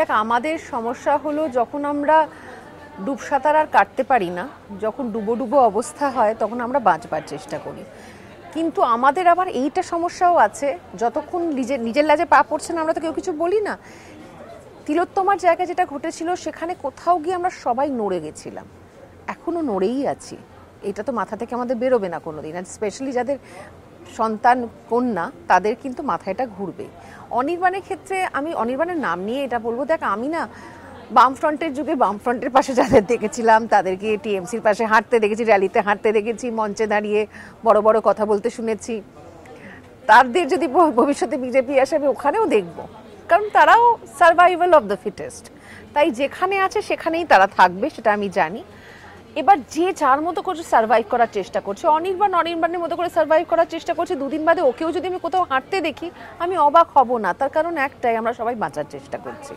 দেখ আমাদের সমস্যা হলো যখন আমরা ডুব সাঁতার আর কাটতে পারি না, যখন ডুবো ডুবো অবস্থা হয় তখন আমরা বাঁচবার চেষ্টা করি। কিন্তু আমাদের আবার এইটা সমস্যাও আছে, যতক্ষণ নিজের লাজে পা পড়ছে না আমরা তো কেউ কিছু বলি না। তিলোত্তমার জায়গায় যেটা ঘটেছিল সেখানে কোথাও গিয়ে আমরা সবাই নড়ে গেছিলাম, এখনো নড়েই আছি। এটা তো মাথা থেকে আমাদের বেরোবে না কোনোদিন, আর স্পেশালি যাদের সন্তান কন্যা তাদের কিন্তু মাথায় এটা ঘুরবে। অনির্বাণের ক্ষেত্রে আমি অনির্বাণের নাম নিয়ে এটা বলবো, দেখ আমি না বামফ্রন্টের যুগে বামফ্রন্টের পাশে যাদের দেখেছিলাম তাদেরকে টিএমসির পাশে হাঁটতে দেখেছি, র্যালিতে হাঁটতে দেখেছি, মঞ্চে দাঁড়িয়ে বড় বড় কথা বলতে শুনেছি। তাদের যদি ভবিষ্যতে বিজেপি আসে আমি ওখানেও দেখবো, কারণ তারাও সার্ভাইভাল অফ দ্য ফিটেস্ট। তাই যেখানে আছে সেখানেই তারা থাকবে, সেটা আমি জানি। এবার যে যার মতো করে সার্ভাইভ করার চেষ্টা করছে, অনির্বাণের মতো করে সার্ভাইভ করার চেষ্টা করছে। দুদিন বাদে ওকেও যদি আমি কোথাও হাঁটতে দেখি আমি অবাক হব না, তার কারণ একটাই, আমরা সবাই বাঁচার চেষ্টা করছি।